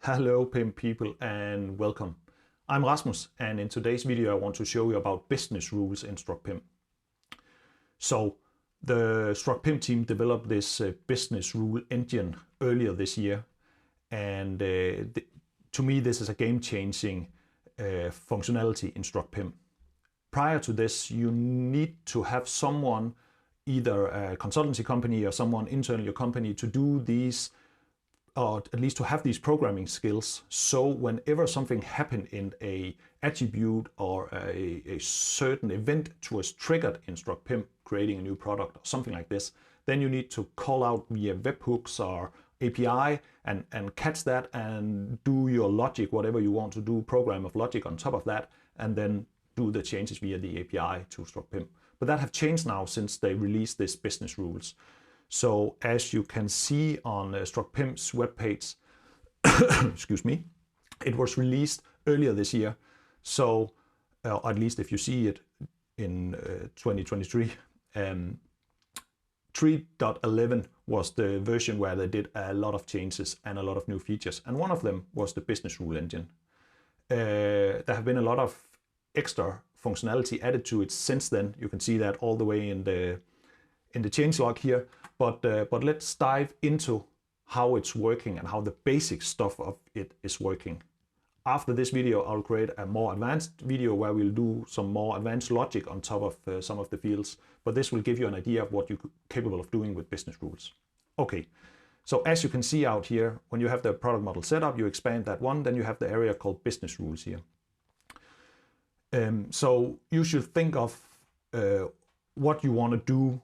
Hello PIM people and welcome. I'm Rasmus, and in today's video I want to show you about business rules in Struct PIM. So the Struct PIM team developed this business rule engine earlier this year, and to me this is a game-changing functionality in Struct PIM. Prior to this, you need to have someone, either a consultancy company or someone internal in your company, to do these, or at least to have these programming skills, so whenever something happened in a attribute or a certain event was triggered in Struct PIM, creating a new product or something like this, then you need to call out via webhooks or API and catch that and do your logic, whatever you want to do, program of logic on top of that, and then do the changes via the API to Struct PIM. But that have changed now since they released this business rules. So as you can see on Struct PIM's webpage, excuse me, it was released earlier this year. So at least if you see it in 2023, 3.11 was the version where they did a lot of changes and a lot of new features. And one of them was the business rule engine. There have been a lot of extra functionality added to it since then. You can see that all the way in the changelog here. But let's dive into how it's working and how the basic stuff of it is working. After this video, I'll create a more advanced video where we'll do some more advanced logic on top of some of the fields. But this will give you an idea of what you're capable of doing with business rules. Okay, so as you can see out here, when you have the product model set up, you expand that one, then you have the area called business rules here. So you should think of what you want to do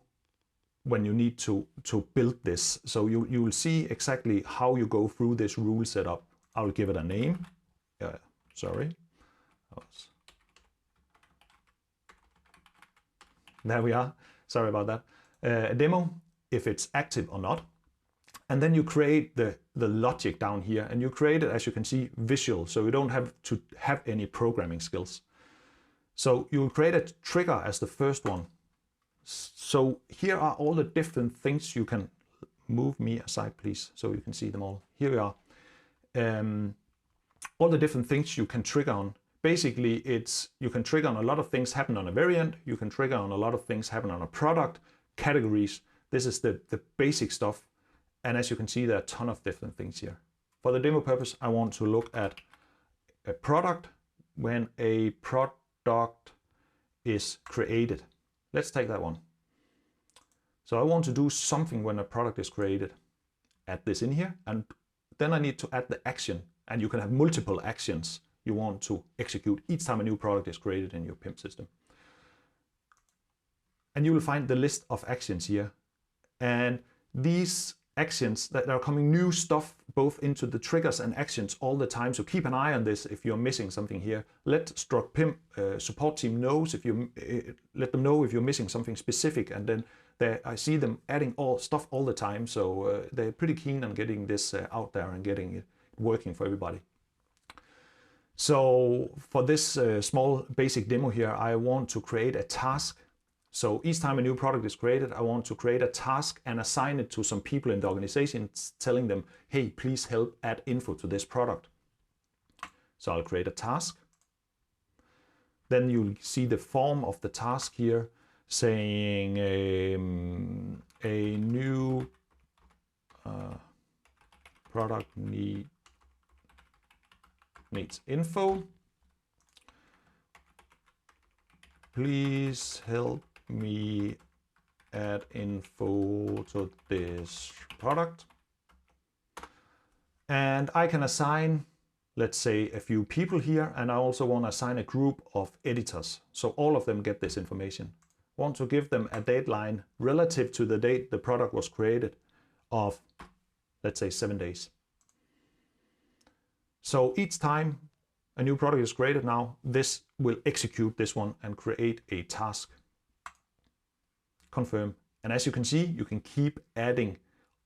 when you need to build this. So you will see exactly how you go through this rule setup. I'll give it a name. There we are. Sorry about that. A demo, if it's active or not. And then you create the logic down here, and you create it, as you can see, visual, so you don't have to have any programming skills. So you'll create a trigger as the first one. So here are all the different things you can move me aside, please, so you can see them all. Here we are. All the different things you can trigger on. Basically, you can trigger on a lot of things happen on a variant. You can trigger on a lot of things happen on a product, categories. This is the basic stuff. And as you can see, there are a ton of different things here. For the demo purpose, I want to look at a product when a product is created. Let's take that one. So I want to do something when a product is created. Add this in here, and then I need to add the action. And you can have multiple actions you want to execute each time a new product is created in your PIM system. And you will find the list of actions here. And these actions, that are coming new stuff both into the triggers and actions all the time. So keep an eye on this if you're missing something here. Let Struct PIM support team knows if you let them know if you're missing something specific, and then I see them adding stuff all the time. So they're pretty keen on getting this out there and getting it working for everybody. So for this small basic demo here, I want to create a task. So each time a new product is created, I want to create a task and assign it to some people in the organization, telling them, hey, please help add info to this product. So I'll create a task. Then you'll see the form of the task here saying a new product needs info. Please help me add info to this product. And I can assign, let's say, a few people here, and I also want to assign a group of editors, so all of them get this information. Want to give them a deadline relative to the date the product was created of, let's say, 7 days. So each time a new product is created now, this will execute this one and create a task. Confirm. And as you can see, you can keep adding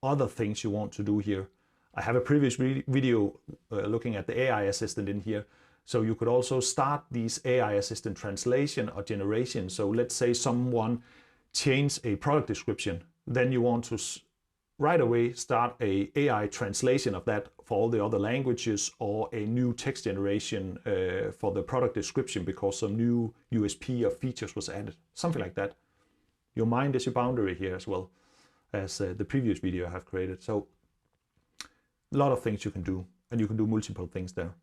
other things you want to do here. I have a previous video looking at the AI assistant in here. So you could also start these AI assistant translation or generation. So let's say someone changed a product description. Then you want to right away start a AI translation of that for all the other languages, or a new text generation for the product description because some new USP or features was added, something like that. Your mind is your boundary here as well as the previous video I have created. So a lot of things you can do, and you can do multiple things there.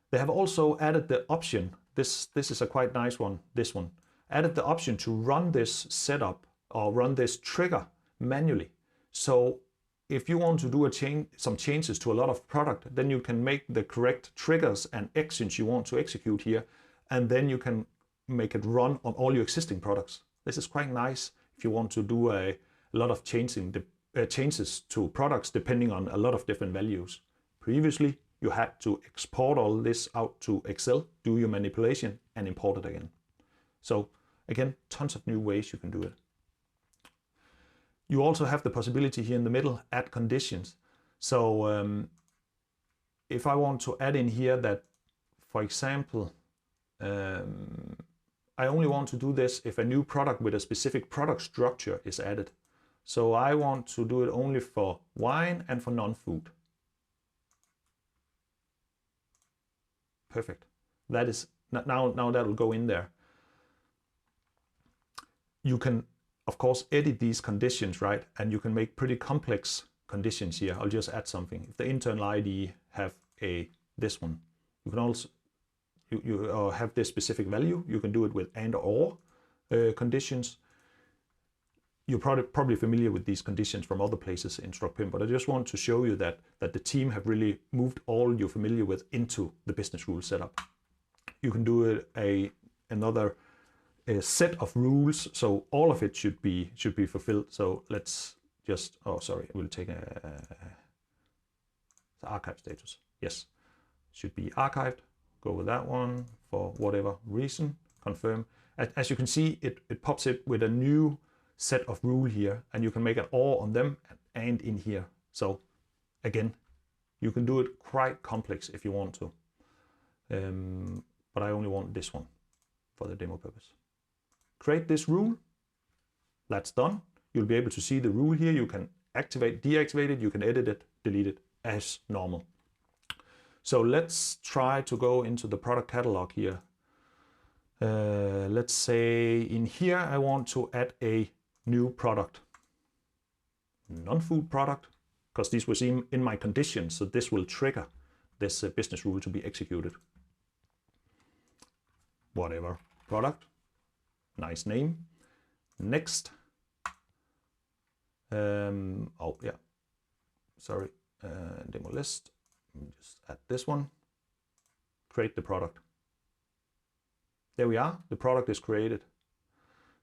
They have also added the option, this is a quite nice one, this one, added the option to run this setup or run this trigger manually. So if you want to do some changes to a lot of product, then you can make the correct triggers and actions you want to execute here, and then you can make it run on all your existing products. This is quite nice if you want to do a lot of changes to products depending on a lot of different values. Previously, you had to export all this out to Excel, do your manipulation, and import it again. So again, tons of new ways you can do it. You also have the possibility here in the middle, add conditions. So if I want to add in here that, for example, I only want to do this if a new product with a specific product structure is added. So I want to do it only for wine and for non-food. Perfect. That is now that will go in there. You can, of course, edit these conditions, right? And you can make pretty complex conditions here. I'll just add something. If the internal ID have this one, you can also have this specific value. You can do it with and or conditions. You're probably familiar with these conditions from other places in Struct PIM, but I just want to show you that the team have really moved all you're familiar with into the business rule setup. You can do it another set of rules, so all of it should be fulfilled. So let's just, we'll take the archive status. Yes, should be archived. Go with that one for whatever reason. Confirm. As you can see, it pops it with a new set of rule here, and you can make an or on them and in here. So again, you can do it quite complex if you want to, but I only want this one for the demo purpose. Create this rule. That's done. You'll be able to see the rule here. You can activate, deactivate it. You can edit it, delete it as normal. So let's try to go into the product catalog here. Let's say in here I want to add a new product, non-food product, because this was in my conditions, so this will trigger this business rule to be executed. Whatever product, nice name. Next. Oh yeah, sorry, demo list. Just add this one. Create the product. There we are. The product is created.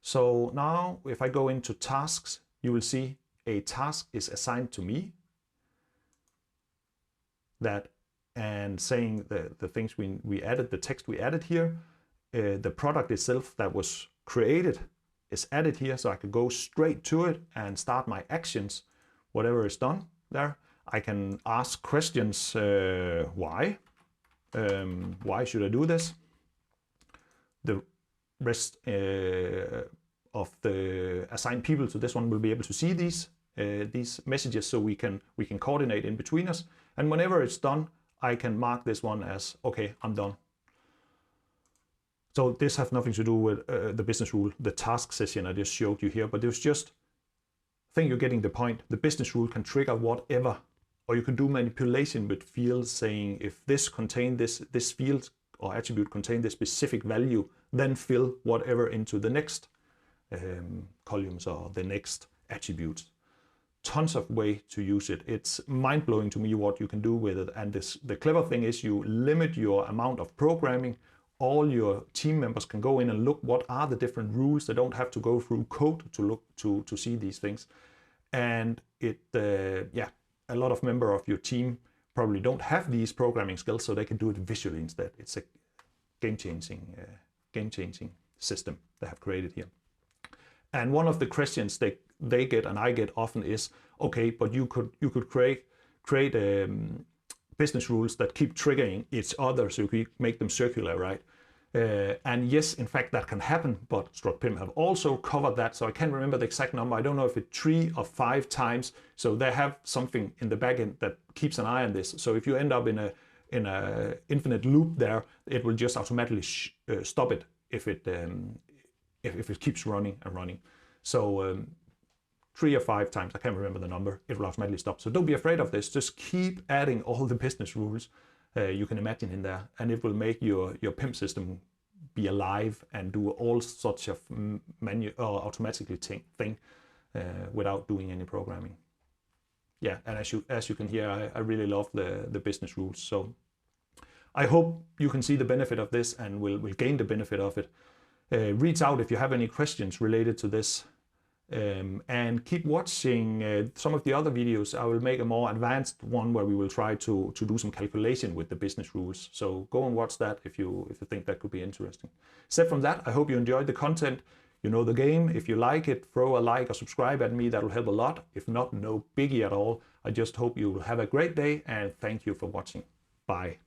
So now if I go into tasks, you will see a task is assigned to me. That, and saying the things we added, the text we added here, the product itself that was created is added here, so I could go straight to it and start my actions, whatever is done there. I can ask questions, why should I do this? The rest of the assigned people to this one will be able to see these messages, so we can coordinate in between us. And whenever it's done, I can mark this one as, okay, I'm done. So this has nothing to do with the business rule, the task session I just showed you here, but it was just, I think you're getting the point. The business rule can trigger whatever, or you can do manipulation with fields saying if this contain this field or attribute contain this specific value, then fill whatever into the next columns or the next attributes. Tons of way to use it. It's mind-blowing to me what you can do with it. And the clever thing is you limit your amount of programming. All your team members can go in and look what are the different rules. They don't have to go through code to look to see these things. And a lot of members of your team probably don't have these programming skills, so they can do it visually instead. It's a game-changing system they have created here. And one of the questions they get and I get often is, okay, but you could create business rules that keep triggering each other, so you could make them circular, right? And yes, in fact, that can happen, but Struct PIM have also covered that. So I can't remember the exact number. I don't know if it's 3 or 5 times. So they have something in the backend that keeps an eye on this. So if you end up in a infinite loop there, it will just automatically stop it if it keeps running and running. So 3 or 5 times, I can't remember the number, it will automatically stop. So don't be afraid of this. Just keep adding all the business rules you can imagine in there, and it will make your PIM system be alive and do all sorts of automatically thing without doing any programming. Yeah, and as you can hear, I really love the business rules. So I hope you can see the benefit of this and will gain the benefit of it. Reach out if you have any questions related to this. And keep watching some of the other videos. I will make a more advanced one where we will try to do some calculation with the business rules. So go and watch that if you think that could be interesting. Except from that, I hope you enjoyed the content. You know the game. If you like it, throw a like or subscribe at me. That will help a lot. If not, no biggie at all. I just hope you will have a great day, and thank you for watching. Bye.